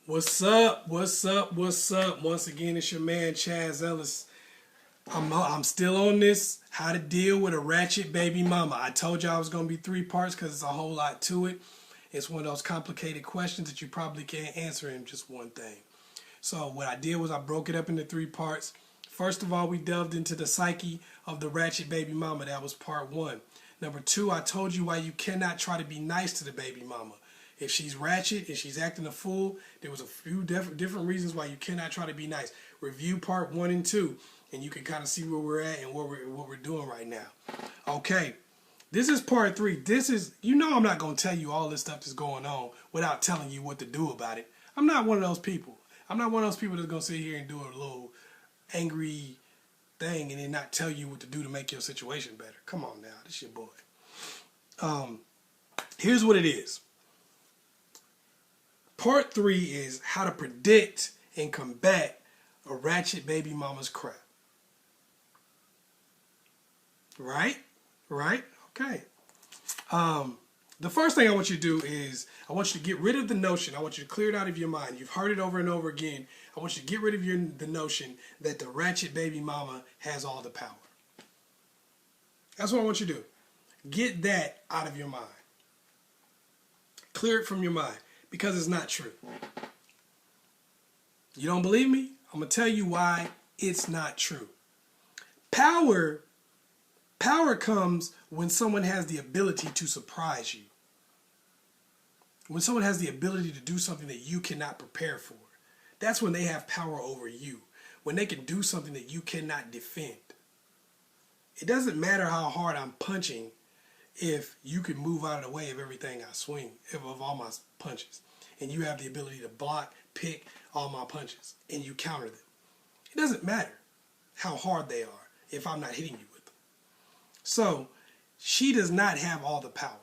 What's up? What's up? What's up? Once again, it's your man AskChazzEllis. I'm still on this how to deal with a ratchet baby mama. I told you I was going to be 3 parts because it's a whole lot to it. It's one of those complicated questions that you probably can't answer in just one thing. So what I did was I broke it up into 3 parts. First of all, we delved into the psyche of the ratchet baby mama. That was part 1. Number 2, I told you why you cannot try to be nice to the baby mama. If she's ratchet and she's acting a fool, there was a few different reasons why you cannot try to be nice. Review part 1 and 2, and you can kind of see where we're at and what we're doing right now. Okay, this is part 3. This is, you know, I'm not going to tell you all this stuff that's going on without telling you what to do about it. I'm not one of those people. I'm not one of those people that's going to sit here and do a little angry thing and then not tell you what to do to make your situation better. Come on now, this your boy. Here's what it is. Part 3 is how to predict and combat a ratchet baby mama's crap. Right? Okay. The first thing I want you to do is I want you to get rid of the notion. I want you to clear it out of your mind. You've heard it over and over again. I want you to get rid of the notion that the ratchet baby mama has all the power. That's what I want you to do. Get that out of your mind. Clear it from your mind. Because it's not true. You don't believe me? I'm going to tell you why it's not true. Power comes when someone has the ability to surprise you. When someone has the ability to do something that you cannot prepare for. That's when they have power over you. When they can do something that you cannot defend. It doesn't matter how hard I'm punching if you can move out of the way of everything I swing, of all my punches, and you have the ability to block, pick all my punches, and you counter them. It doesn't matter how hard they are if I'm not hitting you with them. So, she does not have all the power.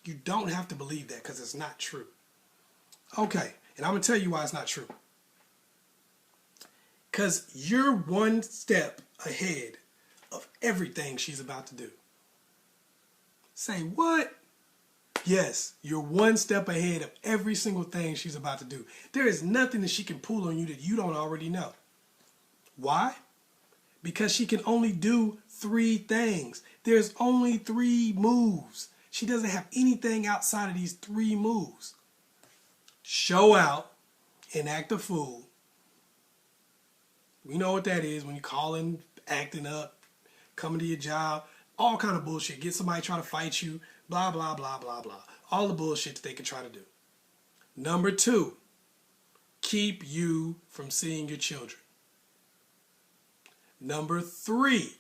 You don't have to believe that because it's not true. Okay, and I'm going to tell you why it's not true. Because you're one step ahead of everything she's about to do. Say what? Yes, you're one step ahead of every single thing she's about to do. There is nothing that she can pull on you that you don't already know. Why? Because she can only do 3 things. There's only 3 moves. She doesn't have anything outside of these 3 moves. Show out and act a fool. We know what that is when you're calling, acting up, coming to your job. All kind of bullshit. Get somebody trying to fight you. Blah, blah, blah, blah, blah. All the bullshit that they can try to do. Number 2, keep you from seeing your children. Number 3,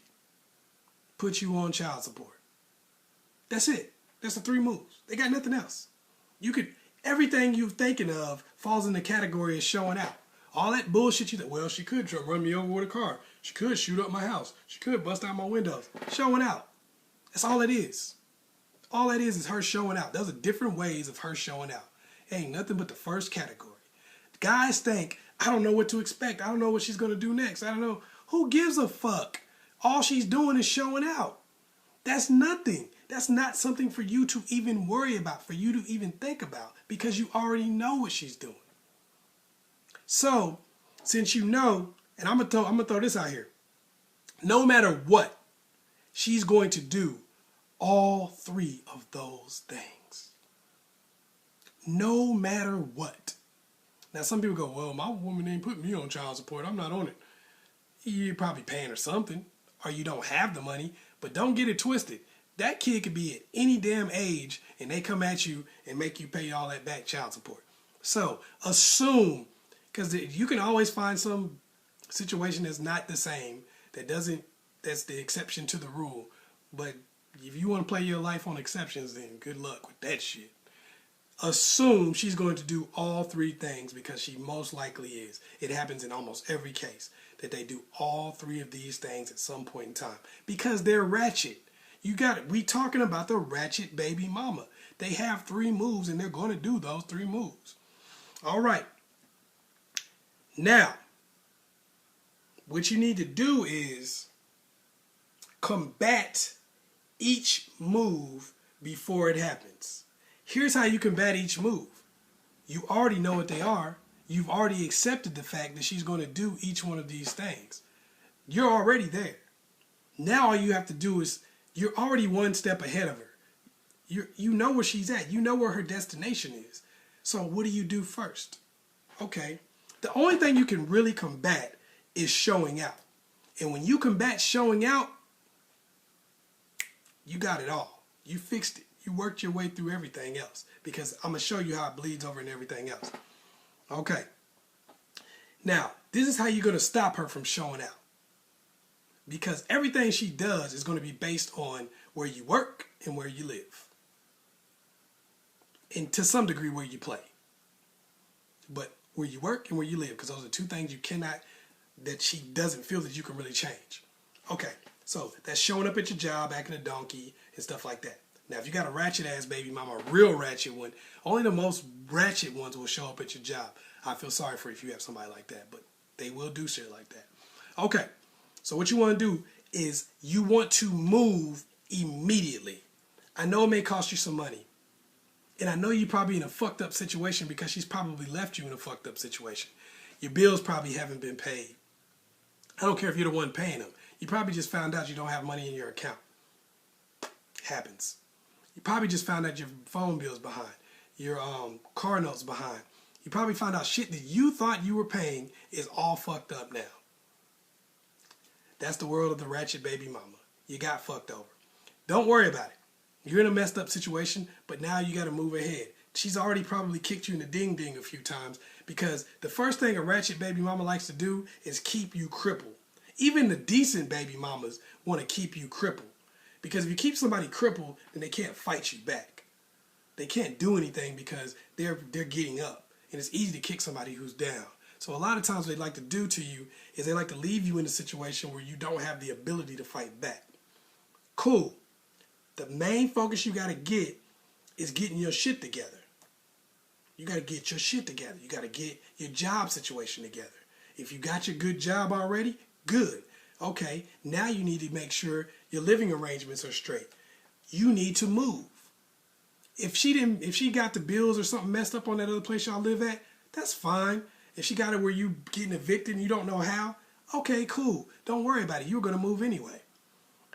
put you on child support. That's it. That's the 3 moves. They got nothing else. Everything you're thinking of falls in the category of showing out. All that bullshit you think, well, she could run me over with a car. She could shoot up my house. She could bust out my windows. Showing out. That's all it is. All that is her showing out. Those are different ways of her showing out. It ain't nothing but the first category. Guys think, I don't know what to expect. I don't know what she's going to do next. I don't know. Who gives a fuck? All she's doing is showing out. That's nothing. That's not something for you to even worry about, for you to even think about, because you already know what she's doing. So, since you know, and I'm gonna throw this out here. No matter what, she's going to do all 3 of those things. No matter what. Now, some people go, well, my woman ain't put me on child support. I'm not on it. You're probably paying her something, or you don't have the money, but don't get it twisted. That kid could be at any damn age, and they come at you and make you pay all that back child support. So, assume, because you can always find some situation that's not the same, that's the exception to the rule, but if you want to play your life on exceptions, then good luck with that shit. Assume she's going to do all 3 things because she most likely is. It happens in almost every case that they do all 3 of these things at some point in time because they're ratchet. You got it. We talking about the ratchet baby mama. They have 3 moves and they're going to do those 3 moves. All right. Now, what you need to do is combat each move before it happens. Here's how you combat each move. You already know what they are. you've already accepted the fact that she's going to do each one of these things. You're already there. Now all you have to do is, you're already one step ahead of her. You know where she's at. You know where her destination is. So what do you do first? Okay. The only thing you can really combat is showing out. And when you combat showing out, you got it all. You fixed it. You worked your way through everything else. Because I'm going to show you how it bleeds over and everything else. Okay. Now, this is how you're going to stop her from showing out. Because everything she does is going to be based on where you work and where you live. And to some degree where you play. But where you work and where you live, because those are two things you cannot, that she doesn't feel that you can really change. Okay, so that's showing up at your job, acting a donkey, and stuff like that. Now, if you got a ratchet ass baby mama, a real ratchet one, only the most ratchet ones will show up at your job. I feel sorry for if you have somebody like that, but they will do shit like that. Okay, so what you want to do is you want to move immediately. I know it may cost you some money. And I know you're probably in a fucked up situation because she's probably left you in a fucked up situation. Your bills probably haven't been paid. I don't care if you're the one paying them. You probably just found out you don't have money in your account. Happens. You probably just found out your phone bill's behind. Your car note's behind. You probably found out shit that you thought you were paying is all fucked up now. That's the world of the ratchet baby mama. You got fucked over. Don't worry about it. You're in a messed up situation, but now you got to move ahead. She's already probably kicked you in the ding-ding a few times because the first thing a ratchet baby mama likes to do is keep you crippled. Even the decent baby mamas want to keep you crippled. Because if you keep somebody crippled, then they can't fight you back. They can't do anything because they're getting up. And it's easy to kick somebody who's down. So a lot of times what they like to do to you is they like to leave you in a situation where you don't have the ability to fight back. Cool. The main focus you got to get is getting your shit together. You got to get your shit together. You got to get your job situation together. If you got your good job already, good. Okay, now you need to make sure your living arrangements are straight. You need to move. If she got the bills or something messed up on that other place y'all live at, that's fine. If she got it where you getting evicted and you don't know how, okay, cool. Don't worry about it. You're going to move anyway.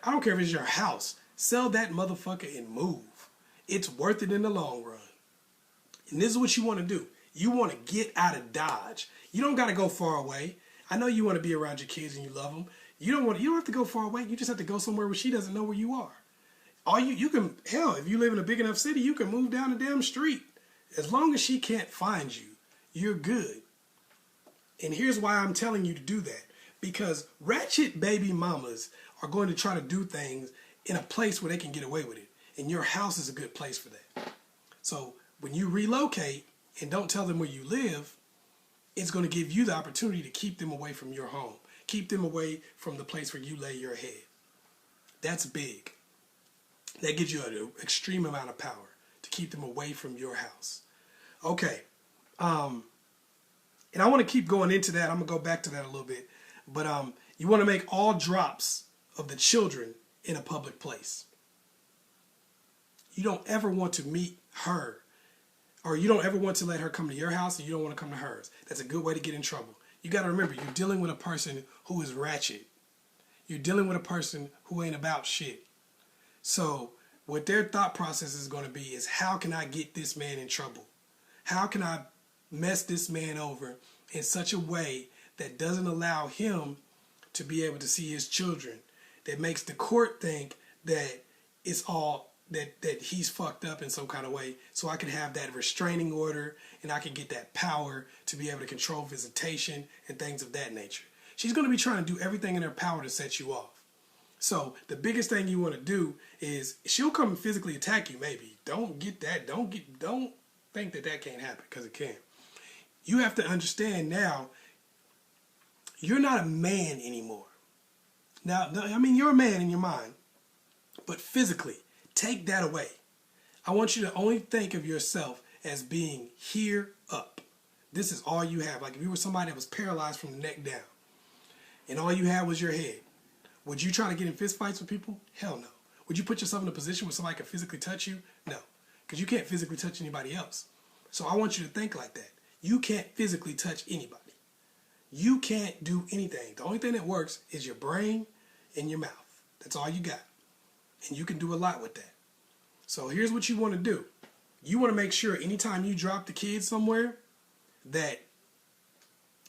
I don't care if it's your house. Sell that motherfucker and move. It's worth it in the long run. And this is what you want to do. You want to get out of Dodge. You don't got to go far away. I know you want to be around your kids and you love them. You don't have to go far away. You just have to go somewhere where she doesn't know where you are. You can, hell, if you live in a big enough city, you can move down the damn street. As long as she can't find you, you're good. And here's why I'm telling you to do that. Because ratchet baby mamas are going to try to do things in a place where they can get away with it. And your house is a good place for that. So when you relocate and don't tell them where you live, it's going to give you the opportunity to keep them away from your home. Keep them away from the place where you lay your head. That's big. That gives you an extreme amount of power to keep them away from your house. Okay. And I want to keep going into that. I'm going to go back to that a little bit. But you want to make all drops of the children in a public place. You don't ever want to meet her, or you don't ever want to let her come to your house, and you don't want to come to hers. That's a good way to get in trouble. You got to remember, you're dealing with a person who is ratchet. You're dealing with a person who ain't about shit. So what their thought process is going to be is, how can I get this man in trouble? How can I mess this man over in such a way that doesn't allow him to be able to see his children, that makes the court think that it's all that he's fucked up in some kind of way, so I can have that restraining order and I can get that power to be able to control visitation and things of that nature. She's going to be trying to do everything in her power to set you off. So the biggest thing you want to do is, she'll come and physically attack you maybe. Don't think that can't happen, because it can. You have to understand now, you're not a man anymore. Now, I mean, you're a man in your mind, but physically, take that away. I want you to only think of yourself as being here up. This is all you have. Like if you were somebody that was paralyzed from the neck down, and all you had was your head, would you try to get in fist fights with people? Hell no. Would you put yourself in a position where somebody could physically touch you? No, because you can't physically touch anybody else. So I want you to think like that. You can't physically touch anybody. You can't do anything. The only thing that works is your brain and your mouth. That's all you got. And you can do a lot with that. So here's what you want to do. You want to make sure anytime you drop the kids somewhere that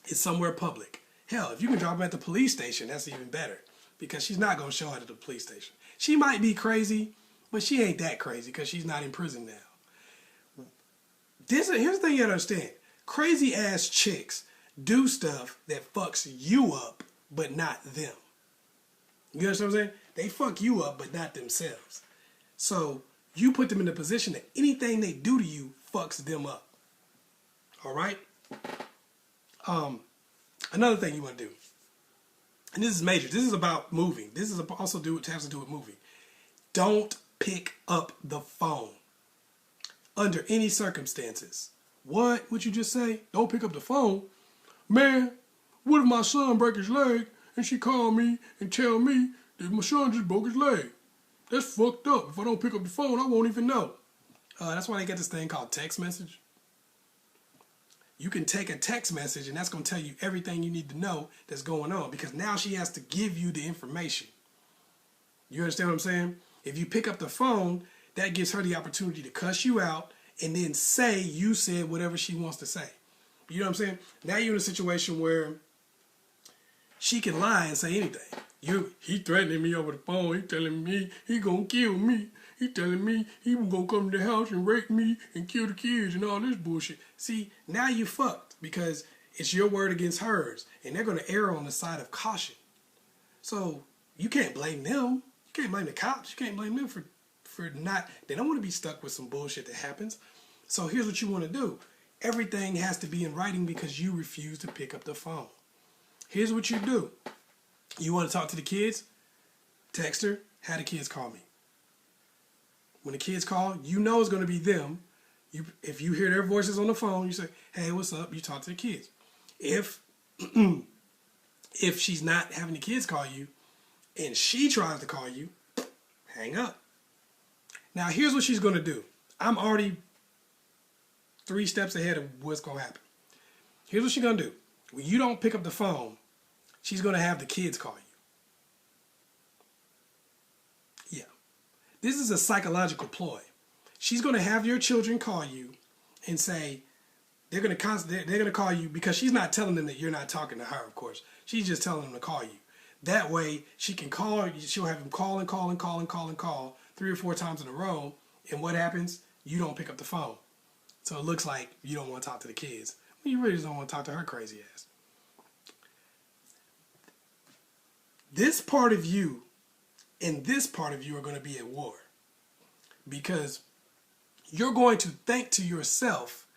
it's somewhere public. Hell, if you can drop them at the police station, that's even better. Because she's not going to show up at the police station. She might be crazy, but she ain't that crazy because she's not in prison now. Here's the thing you gotta understand. Crazy ass chicks do stuff that fucks you up, but not them. You understand what I'm saying? They fuck you up, but not themselves. So you put them in a position that anything they do to you fucks them up. All right? Another thing you want to do, and this is major. This is about moving. This is also has to do with moving. Don't pick up the phone under any circumstances. What would you just say? Don't pick up the phone? Man, what if my son break his leg and she call me and tell me that my son just broke his leg? That's fucked up. If I don't pick up the phone, I won't even know. That's why they got this thing called text message. You can take a text message and that's going to tell you everything you need to know that's going on because now she has to give you the information. You understand what I'm saying? If you pick up the phone, that gives her the opportunity to cuss you out and then say you said whatever she wants to say. You know what I'm saying? Now you're in a situation where she can lie and say anything. He threatening me over the phone. He telling me he gonna kill me. He telling me he was gonna come to the house and rape me and kill the kids and all this bullshit. See, now you fucked because it's your word against hers. And they're gonna err on the side of caution. So you can't blame them. You can't blame the cops. You can't blame them for not, they don't want to be stuck with some bullshit that happens. So here's what you want to do. Everything has to be in writing because you refuse to pick up the phone. Here's what you do. You want to talk to the kids? Text her, have the kids call me. When the kids call, you know it's going to be them. If you hear their voices on the phone, you say, hey, what's up? You talk to the kids. If she's not having the kids call you and she tries to call you, hang up. Now, here's what she's going to do. I'm already 3 steps ahead of what's going to happen. Here's what she's going to do. When you don't pick up the phone, she's going to have the kids call you. Yeah. This is a psychological ploy. She's going to have your children call you and say, they're going to call you because she's not telling them that you're not talking to her, of course. She's just telling them to call you. That way, she can call, she'll have them call and call and call and call and call 3 or 4 times in a row. And what happens? You don't pick up the phone. So it looks like you don't want to talk to the kids. You really just don't want to talk to her crazy ass. This part of you and this part of you are going to be at war. Because you're going to think to yourself,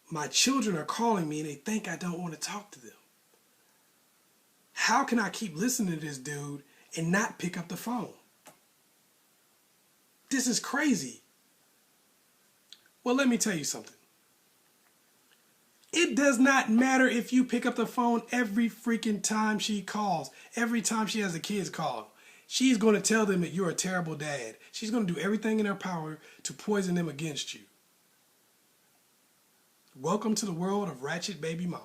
my children are calling me and they think I don't want to talk to them. How can I keep listening to this dude and not pick up the phone? This is crazy. Well, let me tell you something. It does not matter if you pick up the phone every freaking time she calls, every time she has the kids call. She's going to tell them that you're a terrible dad. She's going to do everything in her power to poison them against you. Welcome to the world of ratchet baby mama.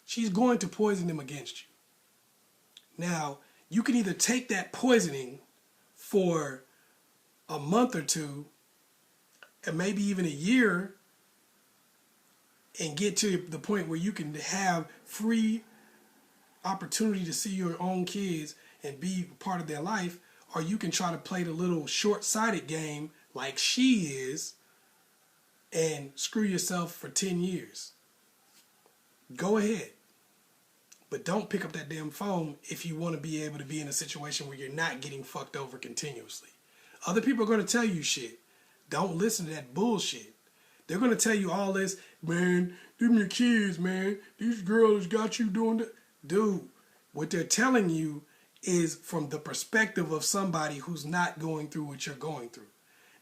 She's going to poison them against you. Now, you can either take that poisoning for a month or two, and maybe even a year, and get to the point where you can have free opportunity to see your own kids and be part of their life, or you can try to play the little short-sighted game like she is and screw yourself for 10 years. Go ahead. But don't pick up that damn phone if you want to be able to be in a situation where you're not getting fucked over continuously. Other people are going to tell you shit. Don't listen to that bullshit. They're going to tell you all this, man, them your kids, man. These girls got you doing that. Dude, what they're telling you is from the perspective of somebody who's not going through what you're going through.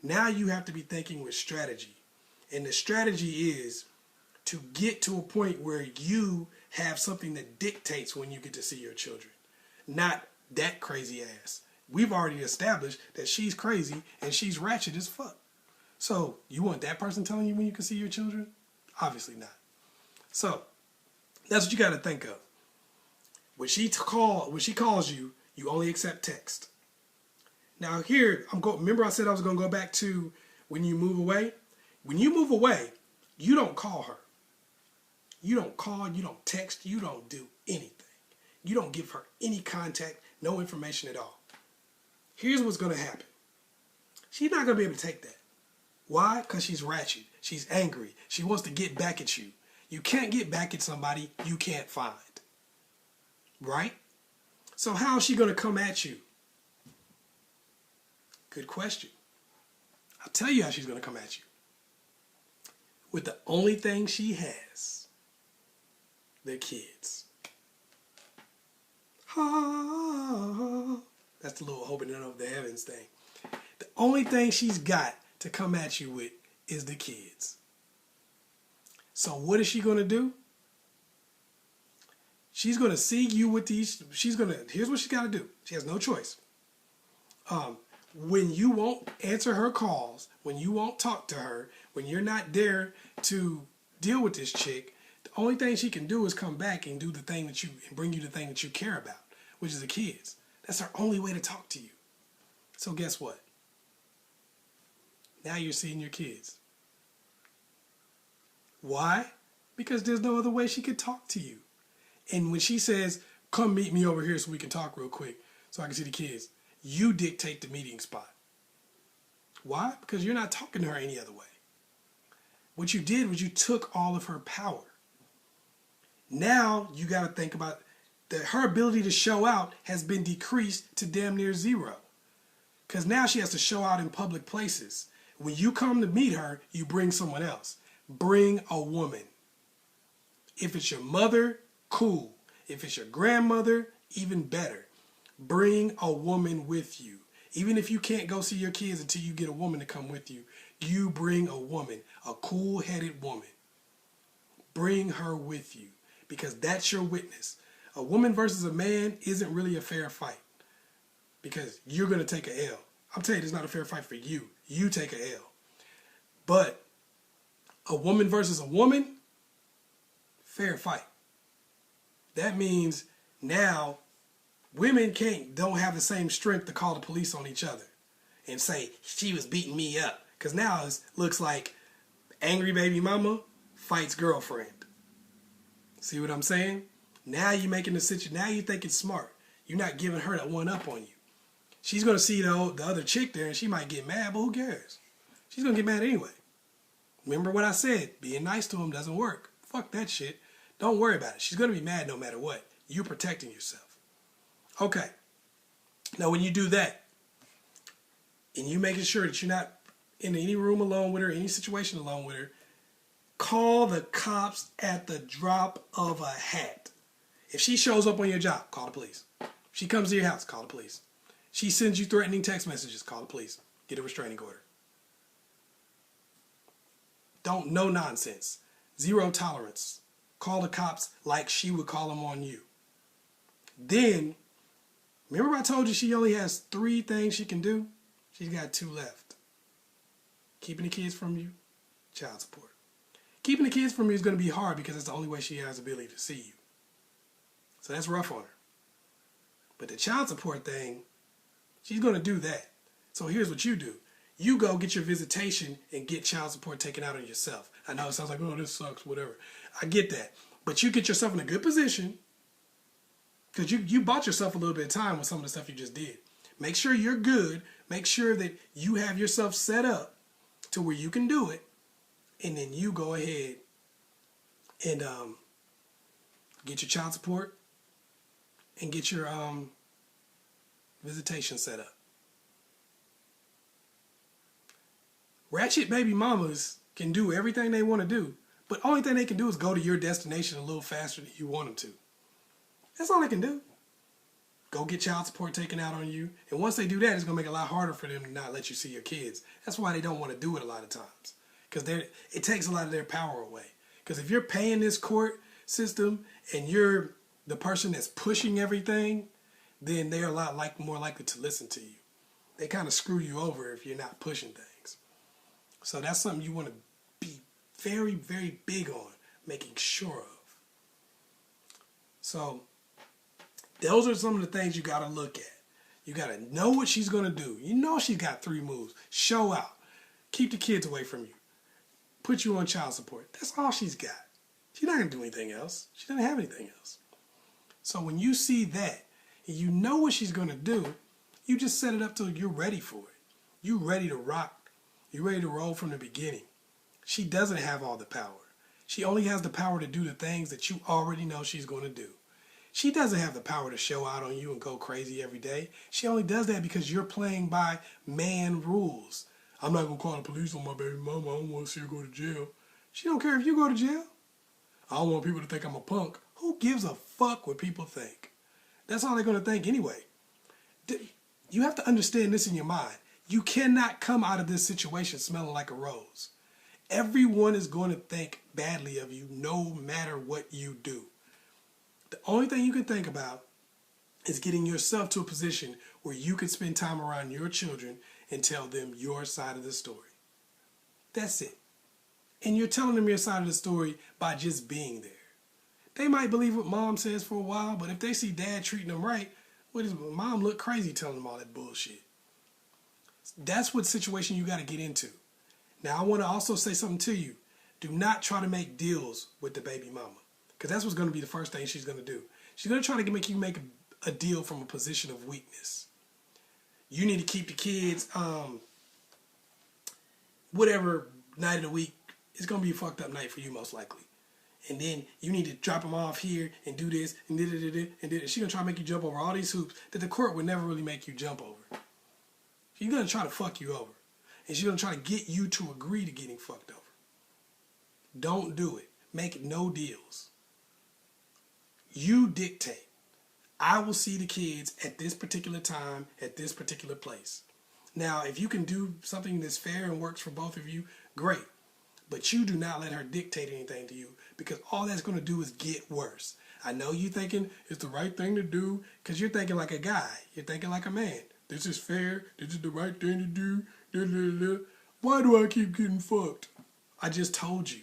Now you have to be thinking with strategy. And the strategy is to get to a point where you have something that dictates when you get to see your children. Not that crazy ass. We've already established that she's crazy and she's ratchet as fuck. So, you want that person telling you when you can see your children? Obviously not. So that's what you got to think of. When she calls you, you only accept text. Now here, remember I said I was going to go back to when you move away? When you move away, you don't call her. You don't call, you don't text, you don't do anything. You don't give her any contact, no information at all. Here's what's going to happen. She's not going to be able to take that. Why? Because she's ratchet. She's angry. She wants to get back at you. You can't get back at somebody you can't find. Right? So how is she going to come at you? Good question. I'll tell you how she's going to come at you. With the only thing she has, their kids. That's the little opening up the heavens thing. The only thing she's got to come at you with is the kids. So what is she going to do? She's going to see you with these. Here's what she's got to do. She has no choice. When you won't answer her calls, when you won't talk to her, when you're not there to deal with this chick, the only thing she can do is come back and do the thing and bring you the thing that you care about, which is the kids. That's her only way to talk to you. So guess what? Now you're seeing your kids. Why? Because there's no other way she could talk to you. And when she says, come meet me over here so we can talk real quick so I can see the kids, you dictate the meeting spot. Why? Because you're not talking to her any other way. What you did was you took all of her power. Now you got to think about that her ability to show out has been decreased to damn near zero. Because now she has to show out in public places. When you come to meet her, you bring someone else. Bring a woman. If it's your mother, cool. If it's your grandmother, even better. Bring a woman with you. Even if you can't go see your kids until you get a woman to come with you, you bring a woman, a cool-headed woman. Bring her with you because that's your witness. A woman versus a man isn't really a fair fight because you're going to take a L. I'm telling you, it's not a fair fight for you. You take a L. But a woman versus a woman, fair fight. That means now women don't have the same strength to call the police on each other and say, she was beating me up. Because now it looks like angry baby mama fights girlfriend. See what I'm saying? Now you're making the situation, now you think it's smart. You're not giving her that one up on you. She's going to see the other chick there and she might get mad, but who cares? She's going to get mad anyway. Remember what I said, being nice to him doesn't work. Fuck that shit. Don't worry about it. She's going to be mad no matter what. You're protecting yourself. Okay. Now when you do that, and you making sure that you're not in any room alone with her, any situation alone with her, call the cops at the drop of a hat. If she shows up on your job, call the police. If she comes to your house, call the police. She sends you threatening text messages, call the police. Get a restraining order. No nonsense. Zero tolerance. Call the cops like she would call them on you. Then, remember I told you she only has 3 things she can do? She's got 2 left. Keeping the kids from you, child support. Keeping the kids from you is going to be hard because it's the only way she has the ability to see you. So that's rough on her. But the child support thing, she's going to do that. So here's what you do. You go get your visitation and get child support taken out on yourself. I know it sounds like, oh, this sucks, whatever. I get that. But you get yourself in a good position because you bought yourself a little bit of time with some of the stuff you just did. Make sure you're good. Make sure that you have yourself set up to where you can do it. And then you go ahead and get your child support and get your visitation set up. Ratchet baby mamas can do everything they want to do, but only thing they can do is go to your destination a little faster than you want them to. That's all they can do. Go get child support taken out on you, and once they do that, it's going to make it a lot harder for them to not let you see your kids. That's why they don't want to do it a lot of times, because it takes a lot of their power away. Because if you're paying this court system and you're the person that's pushing everything, then they're a lot more likely to listen to you. They kind of screw you over if you're not pushing things. So that's something you want to be very, very big on making sure of. So those are some of the things you got to look at. You got to know what she's going to do. You know she's got 3 moves. Show out. Keep the kids away from you. Put you on child support. That's all she's got. She's not going to do anything else. She doesn't have anything else. So when you see that, and you know what she's going to do, you just set it up till you're ready for it. You're ready to rock. You're ready to roll from the beginning. She doesn't have all the power. She only has the power to do the things that you already know she's going to do. She doesn't have the power to show out on you and go crazy every day. She only does that because you're playing by man rules. I'm not going to call the police on my baby mama. I don't want to see her go to jail. She don't care if you go to jail. I don't want people to think I'm a punk. Who gives a fuck what people think? That's all they're going to think anyway. You have to understand this in your mind. You cannot come out of this situation smelling like a rose. Everyone is going to think badly of you no matter what you do. The only thing you can think about is getting yourself to a position where you can spend time around your children and tell them your side of the story. That's it. And you're telling them your side of the story by just being there. They might believe what mom says for a while, but if they see dad treating them right, what does mom look crazy telling them all that bullshit? That's what situation you got to get into. Now, I want to also say something to you. Do not try to make deals with the baby mama, because that's what's going to be the first thing she's going to do. She's going to try to make you make a deal from a position of weakness. You need to keep the kids, whatever night of the week. It's going to be a fucked up night for you most likely. And then you need to drop them off here and do this and da-da-da-da. She's going to try to make you jump over all these hoops that the court would never really make you jump over. She's going to try to fuck you over. And she's going to try to get you to agree to getting fucked over. Don't do it. Make no deals. You dictate. I will see the kids at this particular time, at this particular place. Now, if you can do something that's fair and works for both of you, great. But you do not let her dictate anything to you, because all that's going to do is get worse. I know you're thinking it's the right thing to do because you're thinking like a guy. You're thinking like a man. This is fair. This is the right thing to do. Why do I keep getting fucked? I just told you.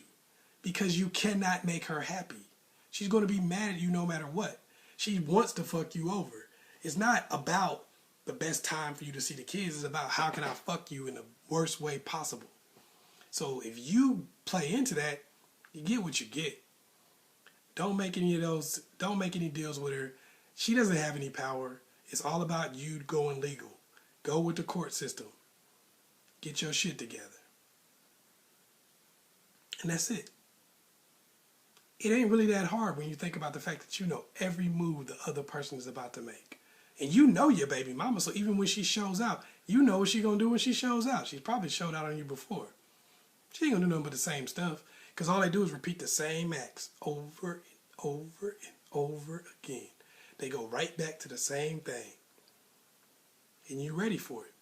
Because you cannot make her happy. She's going to be mad at you no matter what. She wants to fuck you over. It's not about the best time for you to see the kids. It's about how can I fuck you in the worst way possible. So if you play into that, you get what you get. Don't make any of those, don't make any deals with her. She doesn't have any power. It's all about you going legal. Go with the court system. Get your shit together. And that's it. It ain't really that hard when you think about the fact that you know every move the other person is about to make. And you know your baby mama, so even when she shows out, you know what she's going to do when she shows out. She's probably showed out on you before. She ain't going to do nothing but the same stuff, because all they do is repeat the same acts over and over and over again. They go right back to the same thing. And you're ready for it.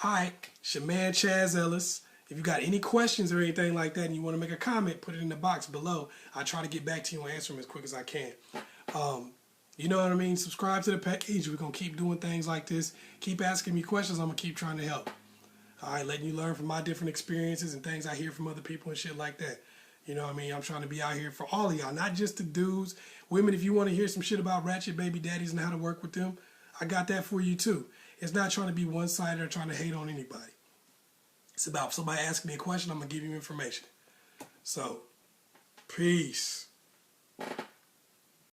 All right, it's your man ChazzEllis. If you got any questions or anything like that and you want to make a comment, put it in the box below. I'll try to get back to you and answer them as quick as I can. You know what I mean? Subscribe to the page. We're going to keep doing things like this. Keep asking me questions. I'm going to keep trying to help. All right, letting you learn from my different experiences and things I hear from other people and shit like that. You know what I mean? I'm trying to be out here for all of y'all, not just the dudes. Women, if you want to hear some shit about ratchet baby daddies and how to work with them, I got that for you too. It's not trying to be one-sided or trying to hate on anybody. It's about somebody asking me a question, I'm going to give you information. So, peace.